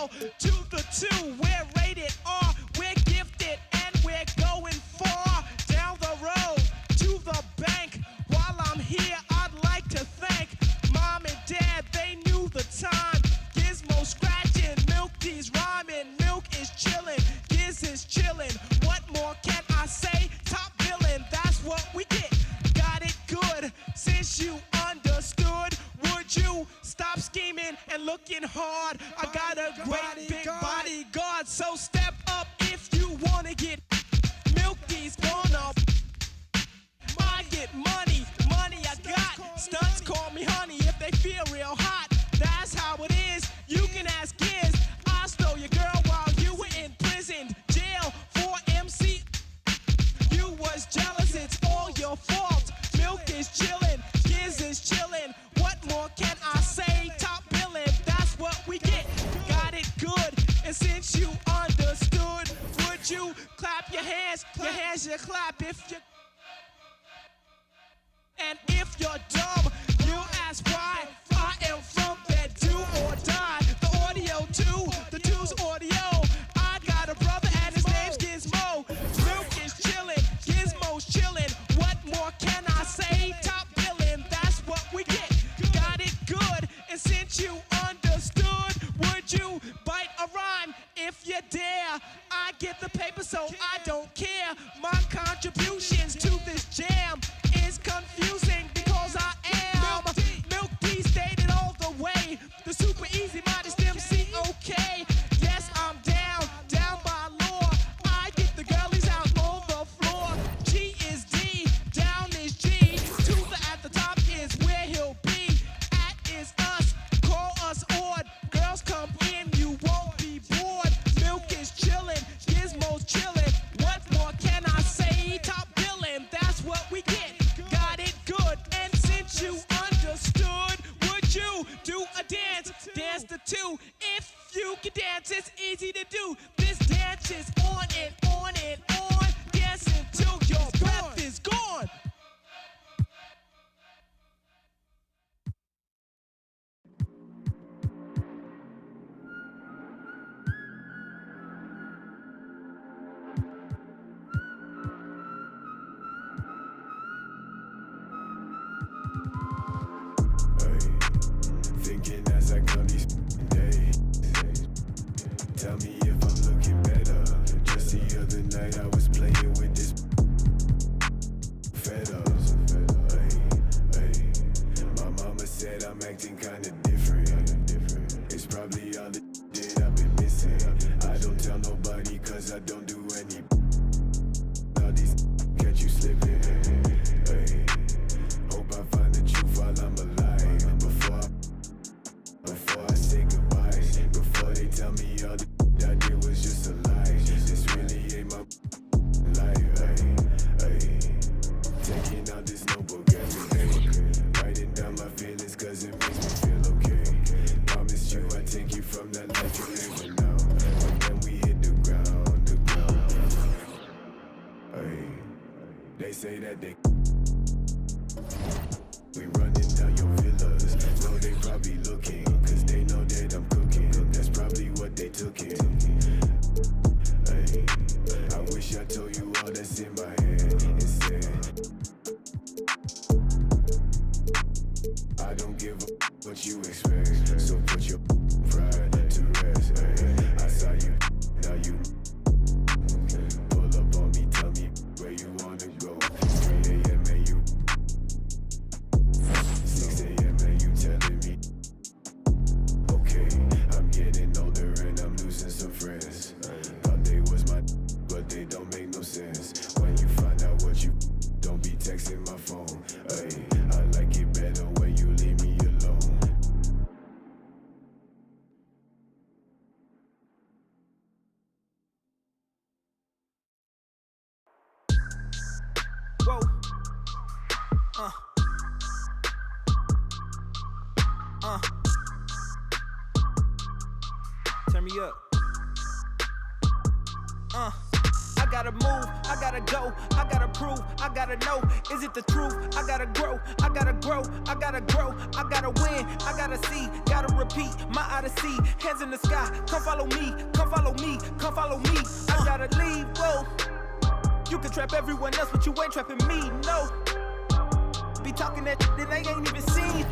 L to the 2. We're rated R, we're gifted, and we're going far down the road to the bank. While I'm here, I'd like to thank Mom and Dad, they knew the time. Gizmo scratching, Milk D's rhyming, Milk is chillin', Giz is chillin'. What more can I say? Top billin', that's what we get. Got it good, since you understood. Would you stop scheming and looking hard? I got a great big bodyguard, so step up if you wanna get Milk D's gonna. I get money, money I got. Stunts call me honey if they feel real hot. That's how it is, you can ask Giz. I stole your girl while you were in prison. Jail for MC. You was jealous, it's all your fault. Milk is chillin', Giz is chillin'. What more can I say? Top billin', that's what we get. Got it good, and since you understood, would you clap your hands? Your hands you clap if you. And if you're dumb, you ask why. I am from that do or die. The audio too, the two's audio. I got a brother and his name's Gizmo. Milk is chillin', Gizmo's chillin'. What more can I say? Top billin', that's what we get. Got it good, and since you understood, would you bite a rhyme if you dare? I get the paper, so I don't care. My contributions to this jam is confusing because I am Milk D stated all the way. The super easy modest MC, okay. Yes, I'm down by law. I get the girlies out on the floor. G is D, down is G. To the at the top is where he'll be. At is us, call us odd. Girls come in, you won't be bored. Milk is chillin', Gizmo's chillin'. What more can I say? Top billin', that's what we get. Got it good, and since you understood, would you do a dance? Dance the 2. If you can dance, it's easy to do. This dance is on and on and on. Dance until your breath is gone. Thinking as I come these days. Tell me if I'm looking better. Just the other night I was playing with this fed up. My mama said I'm acting kinda different. It's probably all the that I've been missing. I don't tell nobody cause I don't do any. All these catch you slipping. Hope I find the truth while I'm alive. Before I say goodbye, before they tell me all the I did was just a lie. This really ain't my life. Taking out this notebook every day, writing down my feelings cause it makes me feel okay. Promised you I'd take you from that life you live now. But then we hit the ground. They say that they we running down your villas. No, they probably looking, cause they know that I'm cooking. That's probably what they took it. I wish I told you all that's in my head instead. I don't give a what you expect, so put your pride to rest. I saw you, now you pull up on me, tell me where you wanna go. 3 a.m. and you 6 a.m. and you telling me okay, I'm getting older and I'm losing some friends. Thought they was my but they don't make no sense. When you find out what you don't be texting my phone. I like it better when you leave me alone. Whoa. Turn me up. gotta move, I gotta go, I gotta prove, I gotta know, is it the truth? I gotta grow, I gotta grow, I gotta grow, I gotta win, I gotta see, gotta repeat my odyssey. Hands in the sky, come follow me, come follow me, come follow me. I gotta leave, whoa. You can trap everyone else, but you ain't trapping me, no. Be talking that they ain't even seen.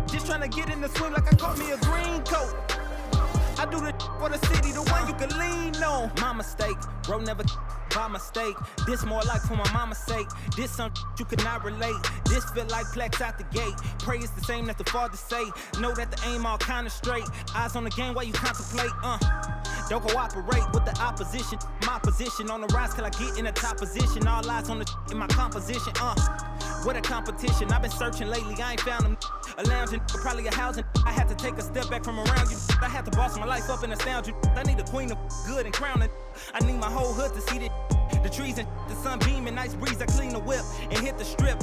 Just tryna get in the swing like I caught me a green coat. I do the for the city, the one you can lean on. My mistake, bro, never by mistake. This more like for my mama's sake. This something you could not relate. This feel like plex out the gate. Pray it's the same that the father say. Know that the aim all kinda straight. Eyes on the game while you contemplate, Don't cooperate with the opposition. My position on the rise till I get in the top position. All eyes on the in my composition, What a competition. I've been searching lately, I ain't found them. A lounging, probably a housing. I had to take a step back from around you. I had to boss my life up and astound you. I need a queen of good and crown it. I need my whole hood to see it. The trees and the sun beaming, nice breeze. I clean the whip and hit the strip.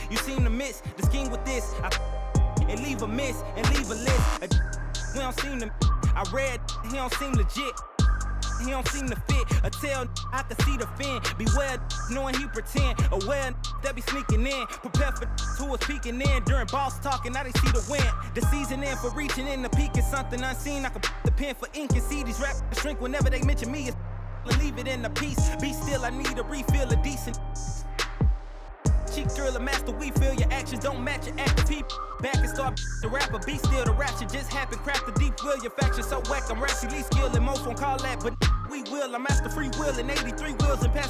You seem to miss the scheme with this. And leave a miss and leave a list. We don't seem to. I read, he don't seem legit. He don't seem to fit. A tell I can see the fin. Beware knowing he pretend. Aware that be sneaking in. Prepare for who was peeking in. During boss talking, now they see the win. The season in for reaching in the peak is something unseen. I can put the pen for ink and see these rappers shrink whenever they mention me. Leave it in the piece. Be still, I need a refill of decent. Cheek girl, a master, we feel your actions don't match your active people. Back and start the rapper, be still, the rap shit just happen. Craft the deep will, your faction so whack. I'm rationally skilled and most won't call that, but we will. I'm master free will and 83 wheels and pass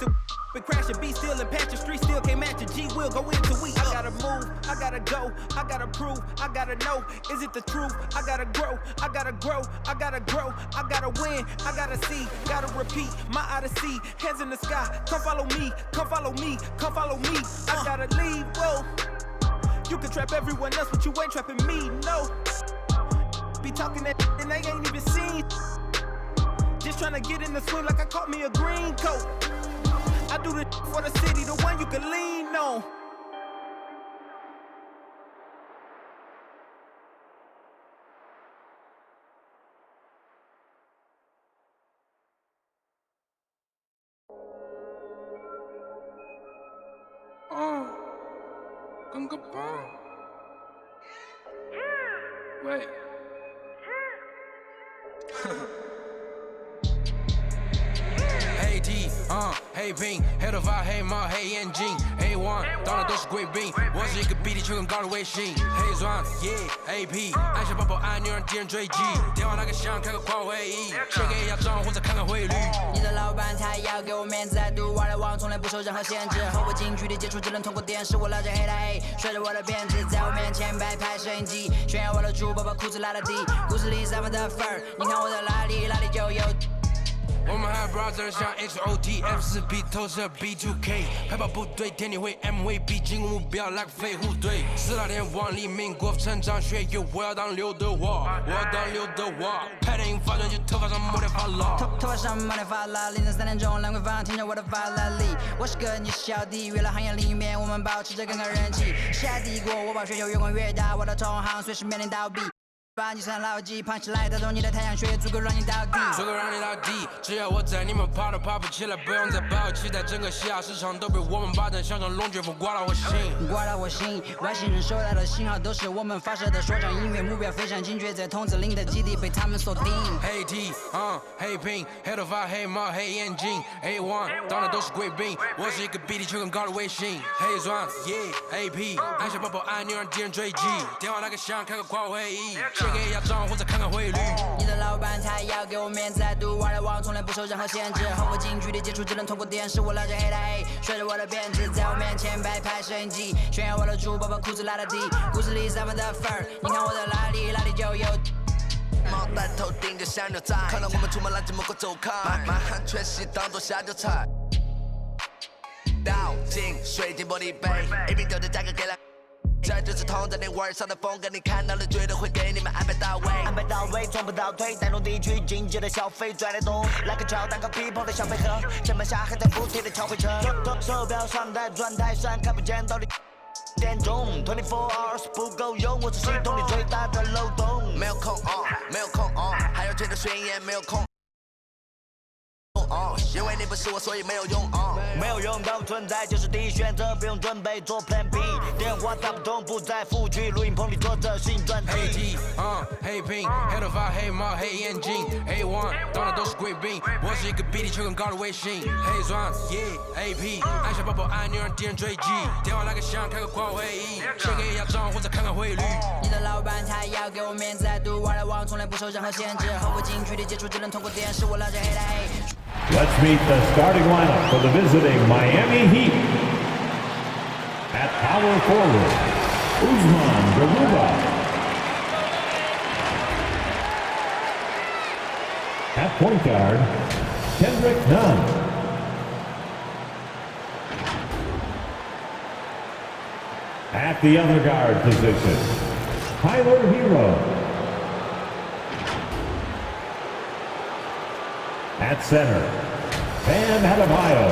it. Been crashing, be still and patch your street still can't match a G will go into we. I gotta move, I gotta go, I gotta prove, I gotta know, is it the truth? I gotta grow, I gotta grow, I gotta grow, I gotta win, I gotta see, gotta repeat my odyssey. Hands in the sky, come follow me, come follow me, come follow me. I gotta leave, whoa. You can trap everyone else, but you ain't trapping me, no. Be talking that and they ain't even seen. Just tryna get in the swing like I caught me a green coat. I do the for the city, the one you can lean on. Gunga bomb. Wait. Hey D，黑屏，黑头发，黑猫，黑眼睛，黑王，到哪都是贵宾。我是一个比地球更高的卫星，黑钻，AP，按下抱抱按钮让敌人追击。电话打给响，开个跨会议，先给一下账户再看看汇率。你的老板他要给我面子，在度玩来往从来不受任何限制。和我近距离接触只能通过电视，我拉着黑的 A， 甩着我的辫子，在我面前摆拍摄影机，炫耀我的猪宝把裤子拉得低，故事里散发的粉儿，你看我的哪里就有。我们还 brother 像 HOTF4B 投射 B2K 海豹部队天地会 MVP 进攻目标来个飞虎队4大天王黎明国成长学友我要当刘德华我要当刘德华拍电影发专辑头发上抹点发蜡头发上抹点发蜡凌晨3点钟兰桂坊听着我的法拉利我是个你是小弟娱乐行业里面我们保持着更高人气下帝国我把雪球越滚越大我的同行随时面临倒闭把你算牢记，胖起来打中你的太阳穴，足够让你倒地，足够让你倒地。只要我在，你们爬都爬不起来，不用再抱期待，整个西亚市场都被我们霸占，像场龙卷风刮到我心，刮到我心。外星人收到的信号都是我们发射的说唱音乐，目标非常精确，在筒子林的基地被他们锁定。黑 T，黑屏，黑头发，黑猫，黑眼睛，A1，到哪都是贵宾。我是一个比地球更高的卫星，黑钻，AP，按下抱抱按钮让敌人追击，电话打个响，开个跨会议。先给一下账户再看看汇率。你的老板他要给我面子，在度玩来往从来不受任何限制。和我近距离接触只能通过电视，我拉着黑的 A， 甩着我的辫子，在我面前摆拍摄影机，炫耀我的猪宝把裤子拉得低，故事里散发的粉儿，你看我的哪里就有。毛戴头顶着像牛仔，看到我们出门拦着某个走开，满汉全席当做下酒菜。倒进水晶玻璃杯，一瓶酒的价格给了。这就是同在你玩上的风格，你看到了绝对会给你们安排到位，安排到位，从不倒退，带动地区经济的消费，拽得动，来个乔丹和皮蓬的小飞盒，前门下还在补贴的超会车，手表上戴转台上看不见到底点钟，24 hours 不够用，我是系统里最大的漏洞，没有空没有空，还有全球宣言没有空。因为你不是我，所以没有用。没有用到存在就是第一选择，不用准备做 Plan B。电话打不通，不再复去，录音棚里坐着新专辑。黑 T， 黑 Pink， 黑头发，黑猫，黑眼睛 ，A1， 当然都是贵宾。我是一个比你球更高的卫星。黑钻 ，AP， 按下抱抱按钮让敌人追击。电话那个响，开个跨会议，先给一下账或者看看汇率。你的老板他要给我面子，爱读玩来网从来不受任何限制，和我近距离接触只能通过电视，我了解黑的黑。Let's meet the starting lineup for the visiting Miami Heat. At power forward, Usman Garuba. At point guard, Kendrick Nunn. At the other guard position, Tyler Hero. At center, Bam Adebayo.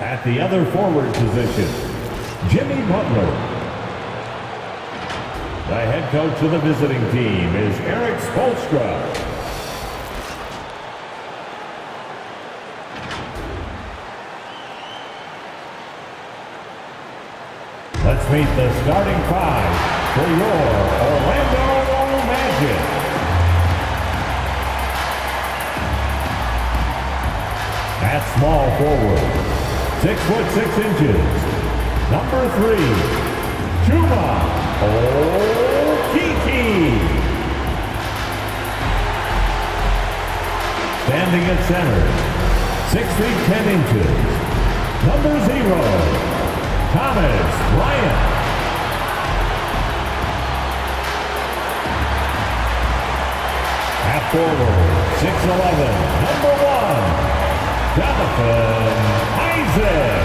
At the other forward position, Jimmy Butler. The head coach of the visiting team is Eric Spoelstra. Let's meet the starting five for your Orlando Magic. At small forward, 6'6", number 3, Chuma Okeke. Standing at center, 6 feet 10 inches, number 0, Thomas Bryant. At forward, 6'11", number 1, Jonathan Isaac.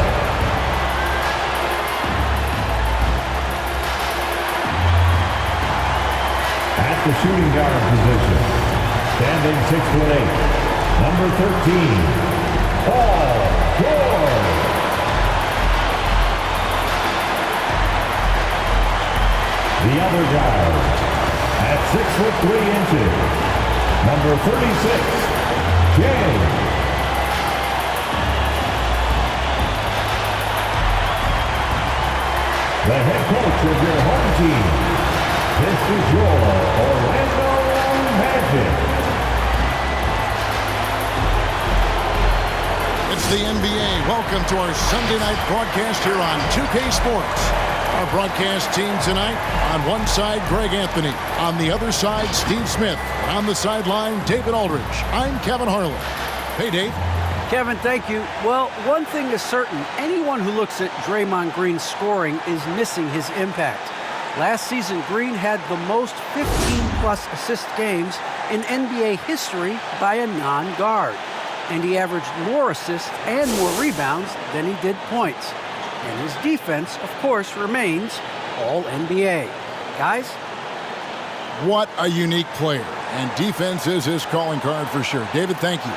At the shooting guard position, standing 6'8", number 13, Paul George. The other guard, at 6'3", number 36, Jay. The head coach of your home team. This is your Orlando Magic. It's the NBA. Welcome to our Sunday night broadcast here on 2K Sports. Our broadcast team tonight, on one side, Greg Anthony. On the other side, Steve Smith. On the sideline, David Aldridge. I'm Kevin Harlan. Hey, Dave. Kevin, thank you. Well, one thing is certain. Anyone who looks at Draymond Green's scoring is missing his impact. Last season, Green had the most 15-plus assist games in NBA history by a non-guard. And he averaged more assists and more rebounds than he did points. And his defense, of course, remains All-NBA. Guys? What a unique player. And defense is his calling card for sure. David, thank you.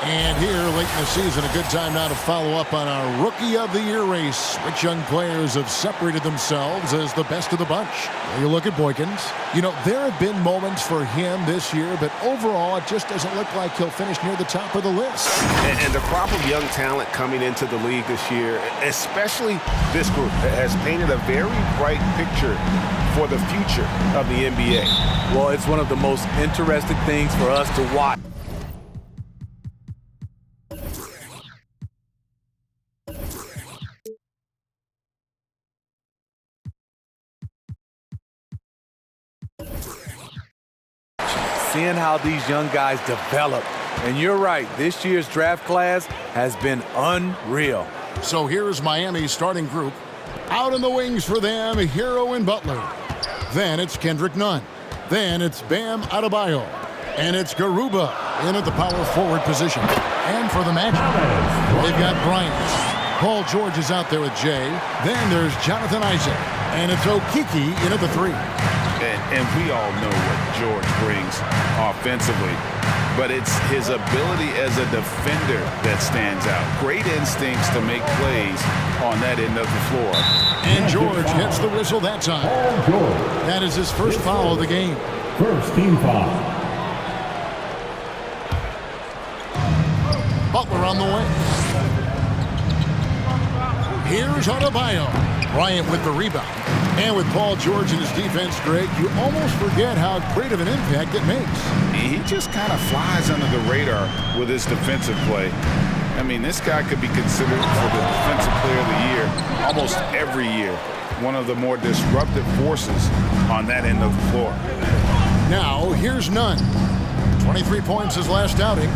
And here, late in the season, a good time now to follow up on our Rookie of the Year race. Which young players have separated themselves as the best of the bunch? Well, you look at Boykins. You know, there have been moments for him this year, but overall, it just doesn't look like he'll finish near the top of the list. And the crop of young talent coming into the league this year, especially this group, has painted a very bright picture for the future of the NBA. Well, it's one of the most interesting things for us to watch. Seeing how these young guys develop. And you're right, this year's draft class has been unreal. So here's Miami's starting group. Out in the wings for them, Hero and Butler. Then it's Kendrick Nunn. Then it's Bam Adebayo. And it's Garuba in at the power forward position. And for the Magic, they've got Bryant. Paul George is out there with Jay. Then there's Jonathan Isaac. And it's Okeke in at the 3. And we all know what George brings offensively, but it's his ability as a defender that stands out. Great instincts to make plays on that end of the floor. And George gets the whistle that time. That is his first foul of the game. First team foul. Butler on the way. Here's Adebayo. Bryant with the rebound. And with Paul George in his defense, Greg, you almost forget how great of an impact it makes. He just kind of flies under the radar with his defensive play. I mean, this guy could be considered for the Defensive Player of the Year almost every year. One of the more disruptive forces on that end of the floor. Now, here's Nunn. 23 points his last outing.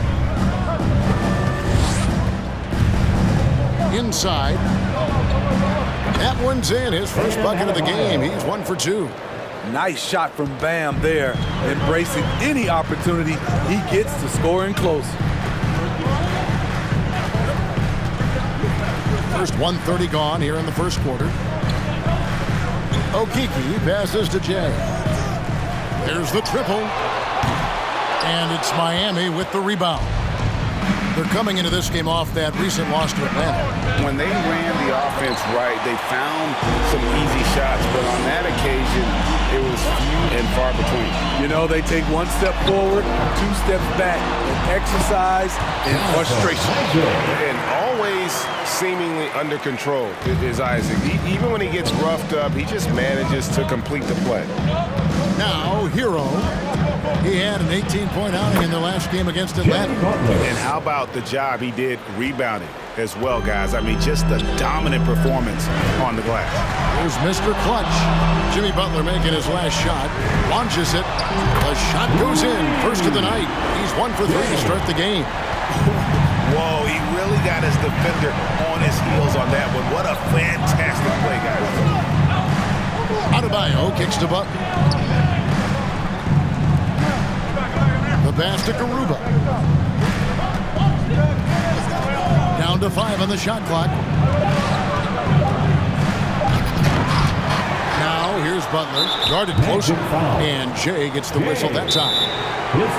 Inside. That one's in. His first bucket of the game. He's 1 for 2. Nice shot from Bam there, embracing any opportunity he gets to score in close. First 1:30 gone here in the first quarter. Okeke passes to Jay. There's the triple. And it's Miami with the rebound. They're coming into this game off that recent loss to Atlanta. When they ran the offense right, they found some easy shots, but on that occasion, it was few and far between. You know, they take 1 step forward, 2 steps back, in exercise and frustration. And always seemingly under control is Isaac. Even when he gets roughed up, he just manages to complete the play. Now, Hero. He had an 18-point outing in the last game against Atlanta. And how about the job he did rebounding as well, guys? I mean, just a dominant performance on the glass. Here's Mr. Clutch. Jimmy Butler making his last shot. Launches it. The shot goes in. First of the night. He's 1 for 3 to start the game. Whoa, he really got his defender on his heels on that one. What a fantastic play, guys. Adebayo kicks to Butler. The pass to Garuba. Down to 5 on the shot clock. Now here's Butler. Guarded closer. And Jay gets the whistle that time.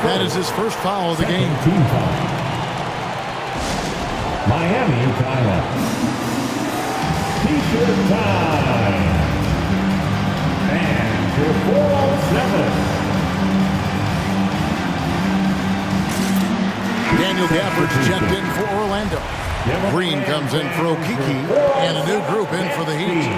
That is his first foul of the game. Team foul. Miami timeout. T-shirt time. And for 407. Daniel Gafford's checked in for Orlando. Green comes in for Okeke, and a new group in for the Heat.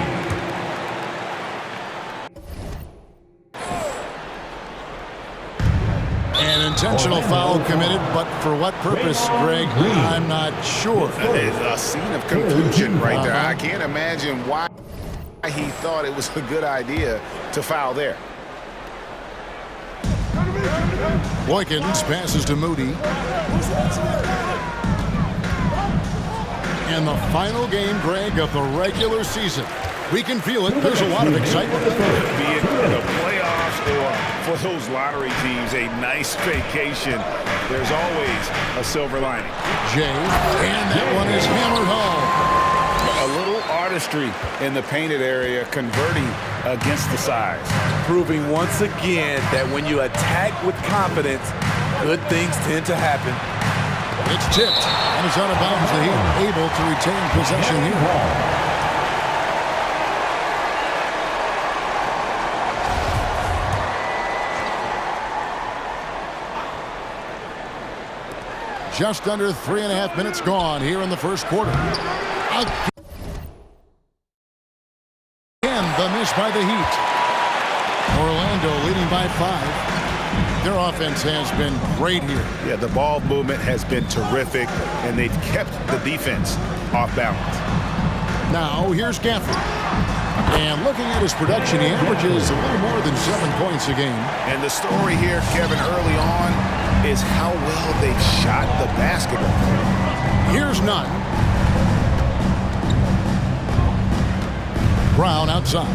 An intentional foul committed, but for what purpose, Greg, I'm not sure. It's a scene of confusion right there. I can't imagine why he thought it was a good idea to foul there. Boykins passes to Moody. And the final game, Greg, of the regular season. We can feel it. There's a lot of excitement. Be it the playoffs or for those lottery teams, a nice vacation. There's always a silver lining. Jay, and that one is hammered home. A little artistry in the painted area, converting against the size. Proving once again that when you attack with confidence, good things tend to happen. It's tipped, and it's out of bounds. The Heat able to retain possession here. Just under 3.5 minutes gone here in the first quarter. Again, the miss by the Heat. Orlando leading by 5. Their offense has been great here. Yeah, the ball movement has been terrific, and they've kept the defense off balance. Now, here's Gafford. And looking at his production, he averages a little more than 7 points a game. And the story here, Kevin, early on, is how well they've shot the basketball. Here's Nunn. Brown outside.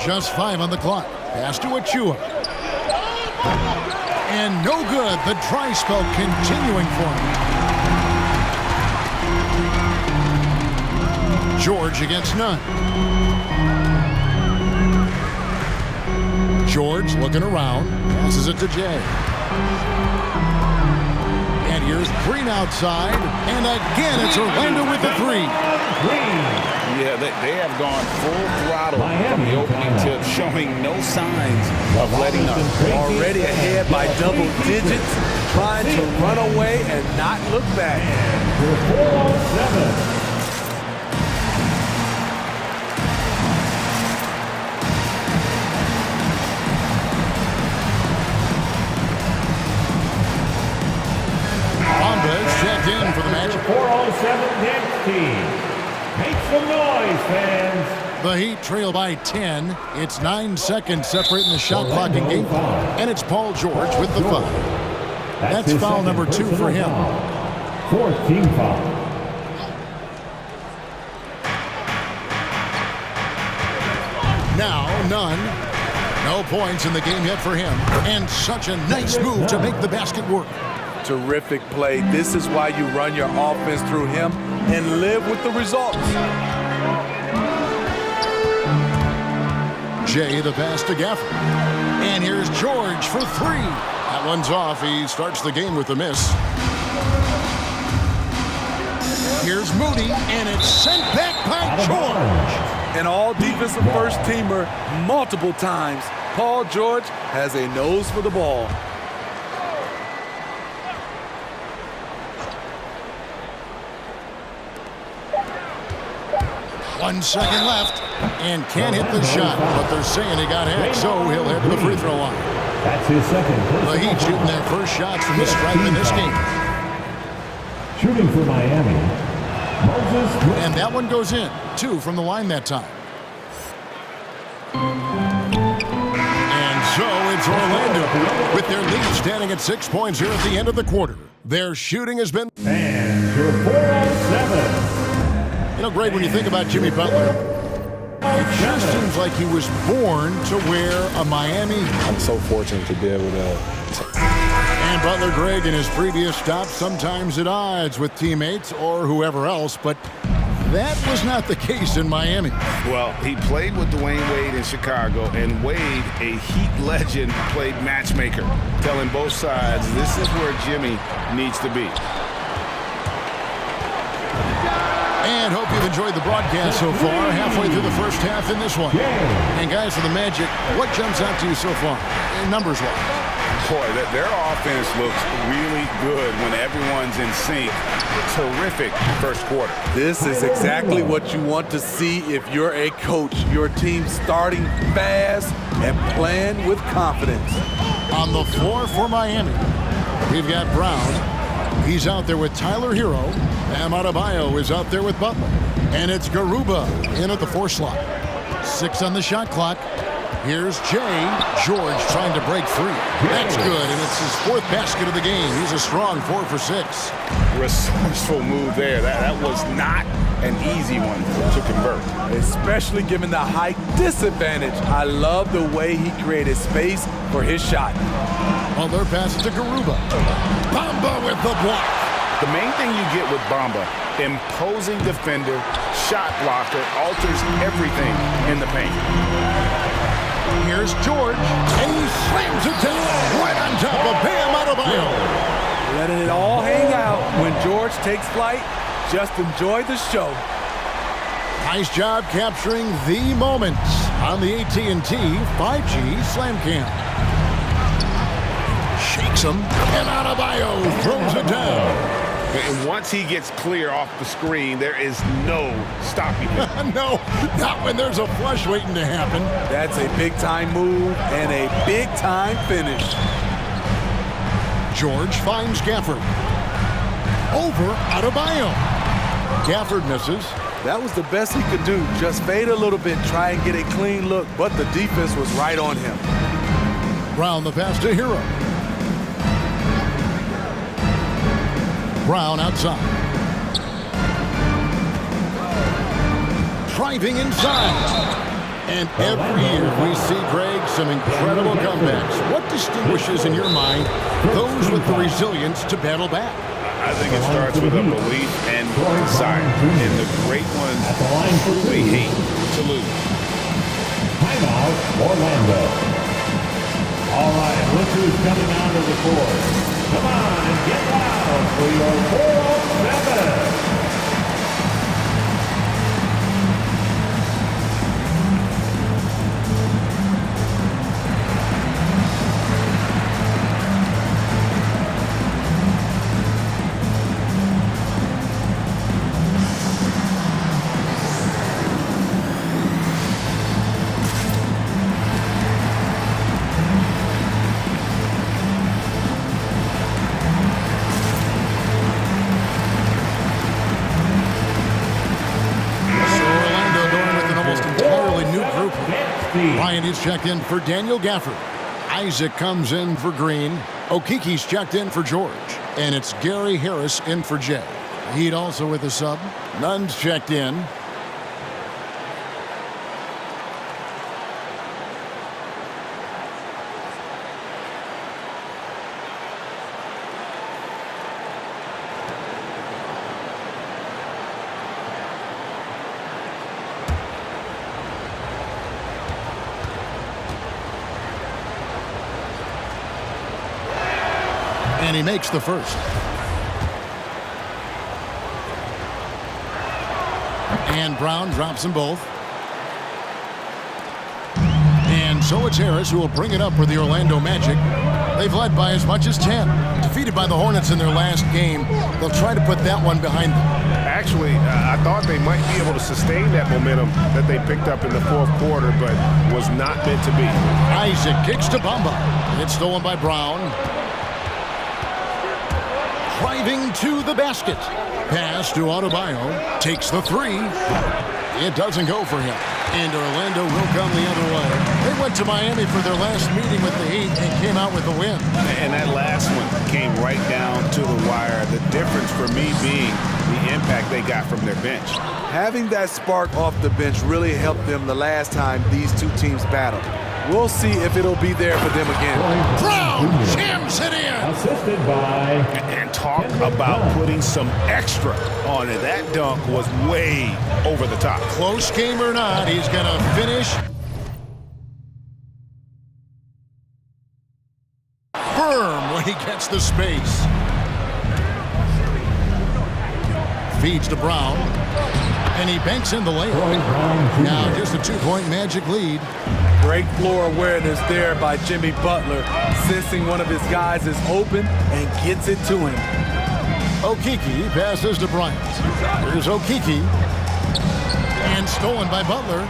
Just 5 on the clock. Pass to Achua. And no good. The dry spell continuing for him. George against Nunn. George looking around. Passes it to Jay. And here's Green outside. And again, it's Orlando with the 3. Yeah, they have gone full throttle from the opening tip, showing no signs of letting up. Already ahead by double digits, trying to run away and not look back. 407. Checked in for the match. 407 Knicks team. Make some noise, fans. The Heat trail by 10. It's 9 seconds separating the shot clock and game clock. And it's Paul George with the foul. That's foul number 2 for him. Fourth team foul. Now, none. No points in the game yet for him. And such a nice move to make the basket work. Terrific play. This is why you run your offense through him and live with the results. Jay, the pass to Gafford. And here's George for 3. That one's off. He starts the game with a miss. Here's Moody, and it's sent back by George. An all-defensive first-teamer multiple times. Paul George has a nose for the ball. 1 second left, and can't hit the shot, but they're saying he got hacked, so he'll head to the free throw line. That's his second. The Heat shooting their first shots from the stripe in this game. Shooting for Miami, Moses. And that one goes in. 2 from the line that time. And so it's Orlando with their lead standing at 6 points here at the end of the quarter. Their shooting has been... And your 407. You know, Greg, when you think about Jimmy Butler, it sure seems like he was born to wear a Miami. I'm so fortunate to be able to. And Butler, Greg, in his previous stops, sometimes at odds with teammates or whoever else, but that was not the case in Miami. Well, he played with Dwayne Wade in Chicago, and Wade, a Heat legend, played matchmaker, telling both sides this is where Jimmy needs to be. And hope you've enjoyed the broadcast so far, halfway through the first half in this one. And guys, for the Magic, what jumps out to you so far, numbers-wise? Boy, their offense looks really good when everyone's in sync. Terrific first quarter. This is exactly what you want to see if you're a coach. Your team starting fast and playing with confidence. On the floor for Miami, we've got Brown. He's out there with Tyler Hero. Bam Adebayo is out there with Butler. And it's Garuba in at the 4 slot. 6 on the shot clock. Here's Jay. George trying to break free. That's good, and it's his 4th basket of the game. He's a strong 4 for 6. Resourceful move there. That was not an easy one to convert. Especially given the height disadvantage. I love the way he created space for his shot. Butler passes to Garuba. Bamba with the block. The main thing you get with Bamba, imposing defender, shot blocker, alters everything in the paint. Here's George, and he slams it down right on top of Bam Adebayo. Letting it all hang out when George takes flight. Just enjoy the show. Nice job capturing the moments on the AT&T 5G Slam Cam. Shakes him, and Adebayo throws it down. And once he gets clear off the screen, there is no stopping him. No, not when there's a flush waiting to happen. That's a big-time move and a big-time finish. George finds Gafford. Over Adebayo. Gafford misses. That was the best he could do. Just fade a little bit, try and get a clean look, but the defense was right on him. Brown the pass to Hero. Brown outside. Driving inside. And every year we see, Greg, some incredible comebacks. What distinguishes, in your mind, those with the resilience to battle back? I think it starts with a belief and desire. And the great ones truly hate to lose. Timeout, Orlando. All right, look who's coming onto the court. Come on and get loud for your 407. Ryan is checked in for Daniel Gafford. Isaac comes in for Green. Okiki's checked in for George. And it's Gary Harris in for Jay. Heat also with a sub. Nunn's checked in. And he makes the first. And Brown drops them both. And so it's Harris who will bring it up for the Orlando Magic. They've led by as much as 10. Defeated by the Hornets in their last game. They'll try to put that one behind them. Actually, I thought they might be able to sustain that momentum that they picked up in the fourth quarter, but was not meant to be. Isaac kicks to Bamba. It's stolen by Brown. Driving to the basket. Pass to Adebayo. Takes the three. It doesn't go for him. And Orlando will come the other way. They went to Miami for their last meeting with the Heat and came out with a win. And that last one came right down to the wire. The difference for me being the impact they got from their bench. Having that spark off the bench really helped them the last time these two teams battled. We'll see if it'll be there for them again. Brown jams it in. Assisted by... And talk about putting some extra on it. That dunk was way over the top. Close game or not, he's going to finish. Firm when he gets the space. Feeds to Brown. And he banks in the layup. Now just a 2-point Magic lead. Great floor awareness there by Jimmy Butler, sensing one of his guys is open and gets it to him. Okiki passes to Bryant. Here's Okiki. And stolen by Butler.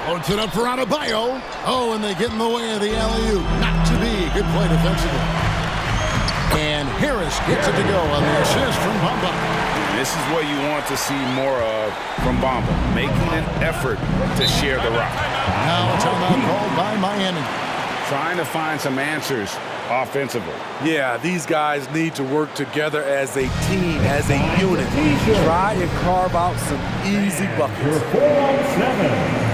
Floats it up for Adebayo. Oh, and they get in the way of the alley-oop. Not to be. Good play defensively. And Harris gets it to go on the assist from Bamba. This is what you want to see more of from Bamba, making an effort to share the rock. Now a timeout called by Miami. Trying to find some answers offensively. Yeah, these guys need to work together as a team, as a unit. Try and carve out some easy buckets. 4-on-7.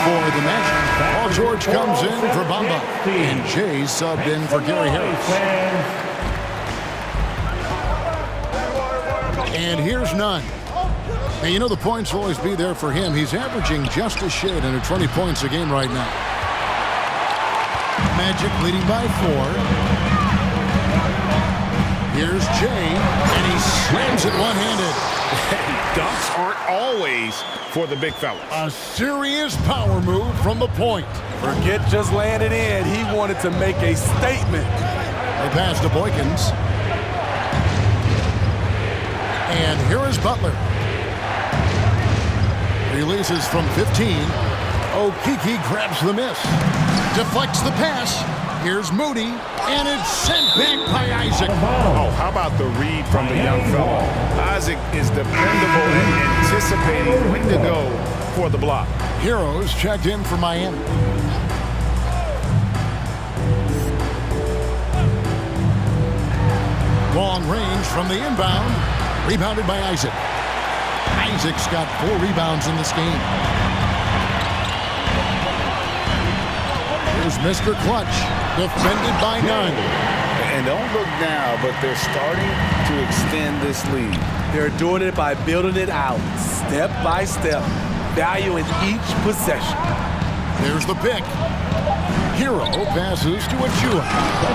For the Magic, Paul George comes in for Bamba. And Jay subbed in for Gary Harris. And here's Nunn. Now, you know the points will always be there for him. He's averaging just a shade under 20 points a game right now. Magic leading by 4. Here's Jay, and he slams it one-handed. Dunks aren't always for the big fella. A serious power move from the point. Forget just laying it in. He wanted to make a statement. They pass to Boykins. And here is Butler. Releases from 15. Okiki grabs the miss. Deflects the pass. Here's Moody. And it's sent back by Isaac. Oh, how about the read from the young fellow? Isaac is dependable and anticipating when to go for the block. Heroes checked in for Miami. Long range from the inbound. Rebounded by Isaac. Isaac's got 4 rebounds in this game. Here's Mr. Clutch, defended by none. And don't look now, but they're starting to extend this lead. They're doing it by building it out, step by step, valuing each possession. There's the pick. Hero passes to Achua.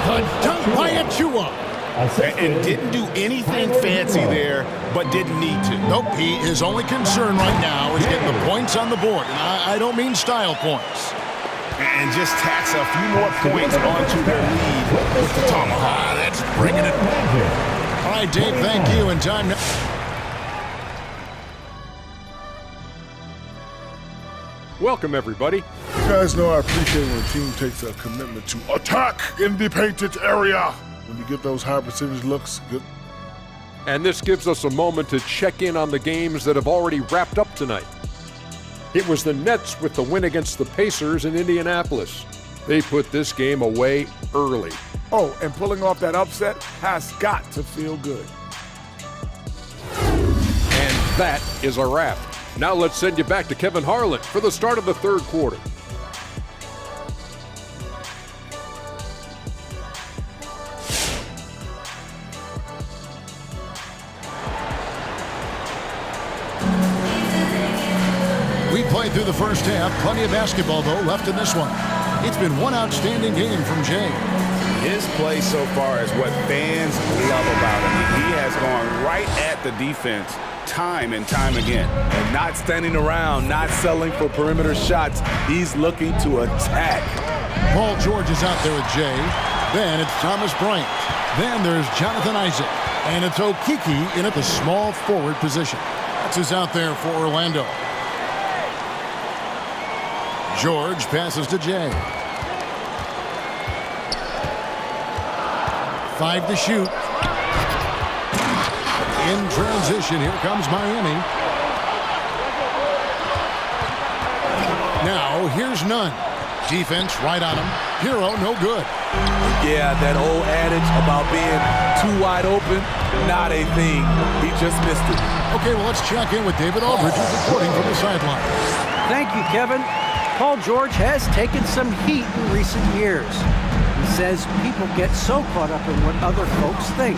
A dunk by Achua. And didn't do anything fancy there, but didn't need to. Nope, his only concern right now is getting the points on the board. And I don't mean style points. And just tacks a few more points onto their lead with the tomahawk. That's bringing it. All right, Dave, thank you. And time now. Welcome, everybody. You guys know I appreciate when a team takes a commitment to attack in the painted area. When you get those high percentage looks, good. And this gives us a moment to check in on the games that have already wrapped up tonight. It was the Nets with the win against the Pacers in Indianapolis. They put this game away early. Oh, and pulling off that upset has got to feel good. And that is a wrap. Now let's send you back to Kevin Harlan for the start of the third quarter. We played through the first half. Plenty of basketball, though, left in this one. It's been one outstanding game from Jay. His play so far is what fans love about him. He has gone right at the defense time and time again. And not standing around, not settling for perimeter shots. He's looking to attack. Paul George is out there with Jay. Then it's Thomas Bryant. Then there's Jonathan Isaac. And it's Okeke in at the small forward position. That's who's out there for Orlando. George passes to Jay. 5 to shoot. In transition, here comes Miami. Now, here's Nunn. Defense right on him. Hero, no good. Yeah, that old adage about being too wide open, not a thing. He just missed it. Okay, well, let's check in with David Aldridge, who's reporting from the sideline. Thank you, Kevin. Paul George has taken some heat in recent years. He says people get so caught up in what other folks think.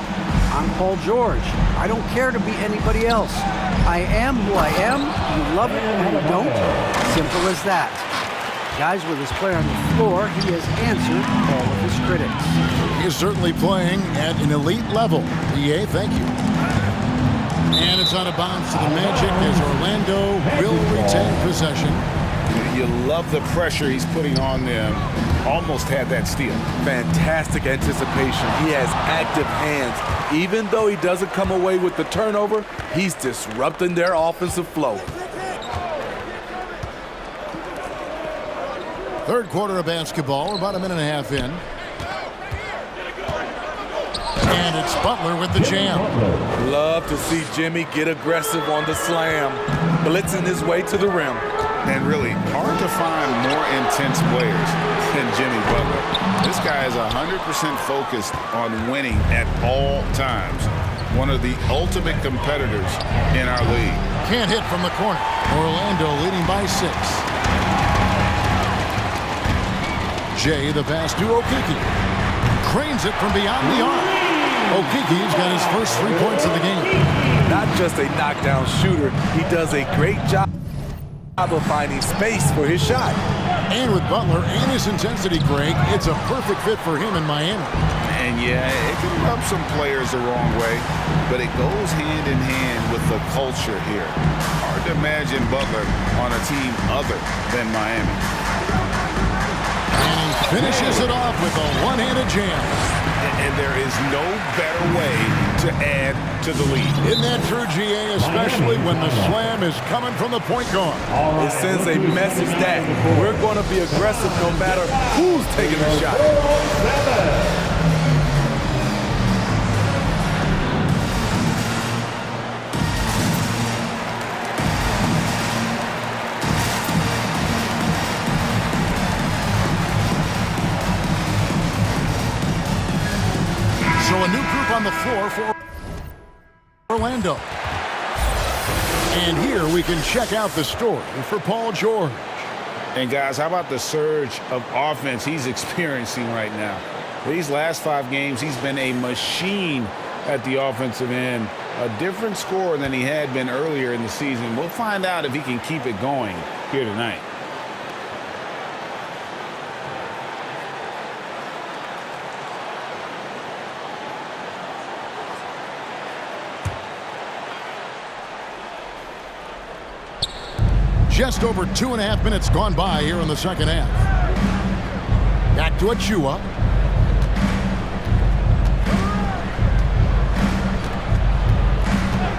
I'm Paul George. I don't care to be anybody else. I am who I am. You love it or you don't. Simple as that. Guys, with his play on the floor, he has answered all of his critics. He is certainly playing at an elite level. EA, thank you. And it's out of bounds to the Magic as Orlando will retain possession. You love the pressure he's putting on them. Almost had that steal. Fantastic anticipation. He has active hands. Even though he doesn't come away with the turnover, he's disrupting their offensive flow. Third quarter of basketball. We're about a minute and a half in. And it's Butler with the jam. Love to see Jimmy get aggressive on the slam, blitzing his way to the rim. And really, hard to find more intense players than Jimmy Butler. This guy is 100% focused on winning at all times. One of the ultimate competitors in our league. Can't hit from the corner. Orlando leading by 6. Jay, the pass to Okeke. Cranes it from beyond the arc. Okeke's got his first 3 points of the game. Not just a knockdown shooter, he does a great job of finding space for his shot. And with Butler and his intensity, Greg, it's a perfect fit for him in Miami. And yeah, it can rub some players the wrong way, but it goes hand in hand with the culture here. Hard to imagine Butler on a team other than Miami. And he finishes it off with a one-handed jam. And there is no better way to add to the lead. Isn't that true, GA, especially when the slam is coming from the point guard? It sends a message that we're going to be aggressive no matter who's taking the shot. So a new group on the floor for Orlando. And here we can check out the story for Paul George. And guys, how about the surge of offense he's experiencing right now? These last 5 games, he's been a machine at the offensive end. A different score than he had been earlier in the season. We'll find out if he can keep it going here tonight. Just over 2.5 minutes gone by here in the second half. Back to Achua.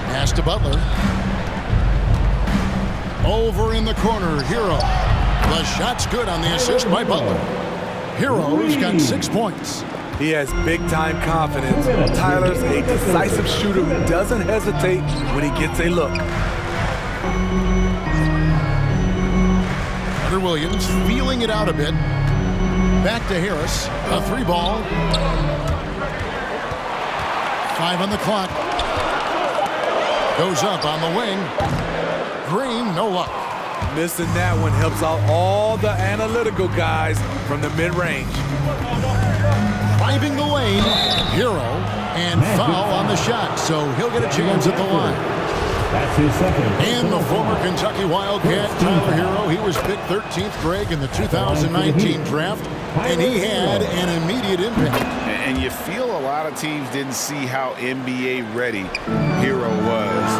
Pass to Butler. Over in the corner, Hero. The shot's good on the assist by Butler. Hero's got 6 points. He has big-time confidence. Tyler's a decisive shooter who doesn't hesitate when he gets a look. Williams feeling it out a bit. Back to Harris. A 3-ball. 5 on the clock. Goes up on the wing. Green, no luck. Missing that one helps out all the analytical guys from the mid-range. Driving the lane. Hero. And foul on the shot, so he'll get a chance at the line. That's his second. And the former Kentucky Wildcat, Tyler Hero, he was picked 13th, Greg, in the 2019 draft, and he had an immediate impact. And you feel a lot of teams didn't see how NBA ready Hero was.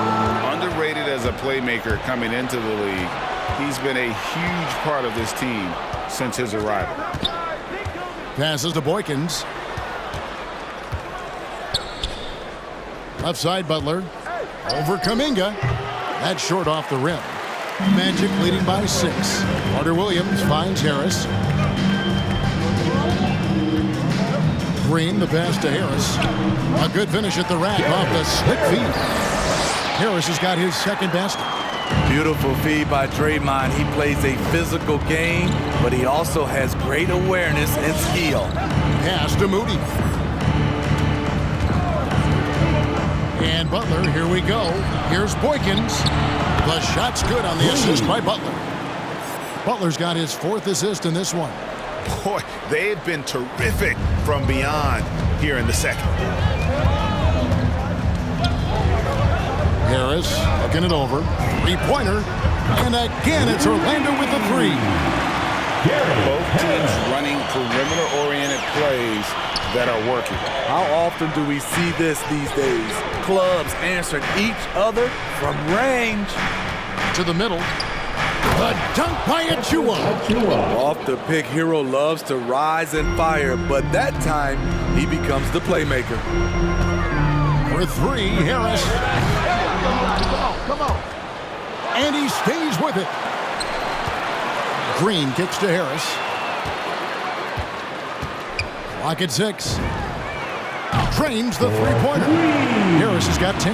Underrated as a playmaker coming into the league. He's been a huge part of this team since his arrival. Passes to Boykins. Left side, Butler. Over Kuminga. That's short off the rim. Magic leading by 6. Carter Williams finds Harris. Green, the pass to Harris. A good finish at the rack off the slick feed. Harris has got his second basket. Beautiful feed by Draymond. He plays a physical game, but he also has great awareness and skill. Pass to Moody. And Butler, here we go. Here's Boykins. The shot's good on the assist by Butler. Butler's got his 4th assist in this one. Boy, they've been terrific from beyond here in the second. Harris looking it over. 3-pointer. And again, it's Orlando with the 3. Both teams running perimeter-oriented plays that are working. How often do we see this these days? Clubs answering each other from range. To the middle. A dunk by Achua. Off the pick, Hero loves to rise and fire, but that time he becomes the playmaker. For 3, Harris. Come on. And he stays with it. Green kicks to Harris. Clock at 6. Trains the 3-pointer. Harris has got 10.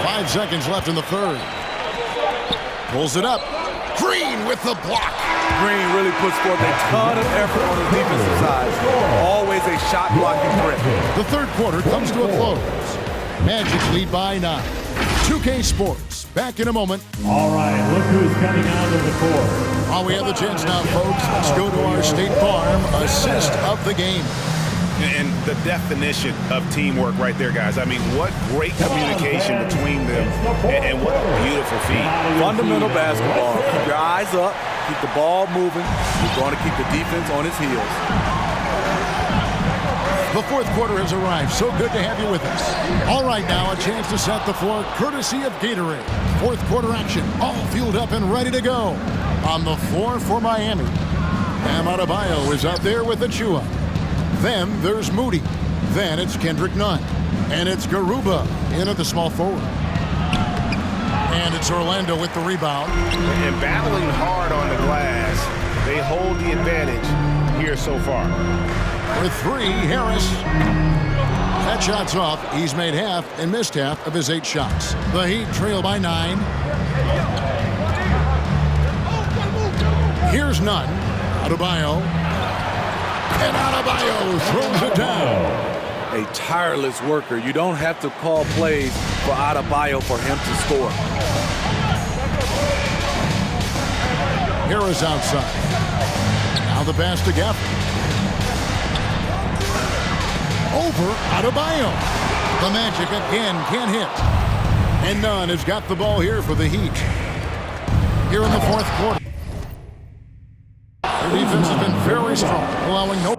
5 seconds left in the third. Pulls it up. Green with the block. Green really puts forth a ton of effort on the defensive side. Always a shot blocking threat. The third quarter comes to a close. Magic lead by 9. 2K Sports. Back in a moment. All right, look who's coming out of the court. While we have the chance now, folks, let's go to our State Farm assist of the game. And the definition of teamwork right there, guys. I mean, what great communication between them, and what a beautiful feed. Fundamental basketball. Keep your eyes up, keep the ball moving. You're going to keep the defense on its heels. The fourth quarter has arrived. So good to have you with us. All right, now a chance to set the floor courtesy of Gatorade. Fourth quarter action, all fueled up and ready to go. On the floor for Miami. Bam Adebayo is out there with Achua. Then there's Moody. Then it's Kendrick Nunn. And it's Garuba in at the small forward. And it's Orlando with the rebound. And battling hard on the glass. They hold the advantage here so far. For 3, Harris. That shot's off. He's made half and missed half of his 8 shots. The Heat trail by 9. Here's Nunn. Adebayo. And Adebayo throws it down. a tireless worker. You don't have to call plays for Adebayo for him to score. Harris outside. Now the pass to Gaffney. Over Adebayo. The Magic again can't hit. And Nunn has got the ball here for the Heat. Here in the fourth quarter. Their defense has been very strong, allowing no...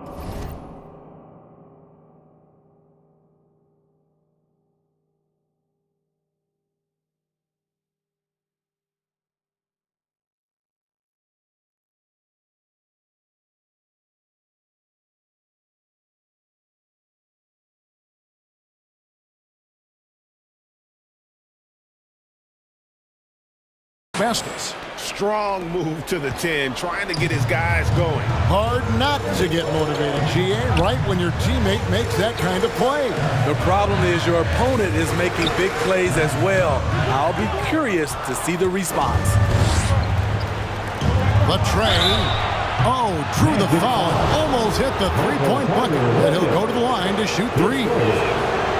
Vasquez. Strong move to the 10, trying to get his guys going. Hard not to get motivated, GA, right when your teammate makes that kind of play. The problem is your opponent is making big plays as well. I'll be curious to see the response. Latrey. Oh, drew the foul. Almost hit the three-point bucket. And he'll go to the line to shoot three.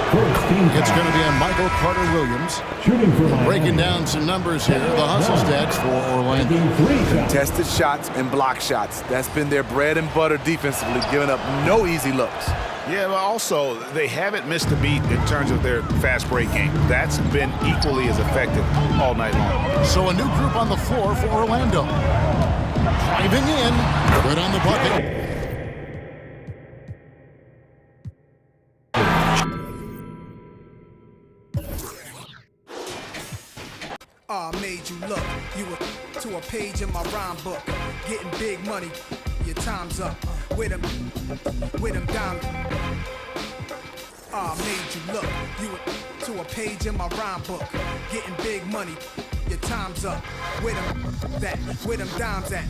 It's going to be on Michael Carter-Williams. Breaking down some numbers here, the hustle stats for Orlando. Contested shots and block shots. That's been their bread and butter defensively, giving up no easy looks. Yeah, but also, they haven't missed a beat in terms of their fast break game. That's been equally as effective all night long. So a new group on the floor for Orlando. Driving in, good on the bucket. Made you look. You were to a page in my rhyme book. Getting big money. Your time's up. With them diamonds. Made you look. You were to a page in my rhyme book. Getting big money. Your time's up. Where them dimes at?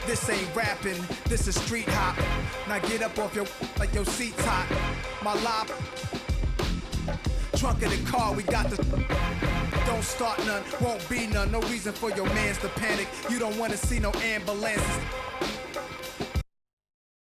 This ain't rapping. This is street hop. Now get up off your like your seat's hot. My lob. Trunk of the car. We got the. Don't start none, won't be none. No reason for your mans to panic. You don't want to see no ambulances.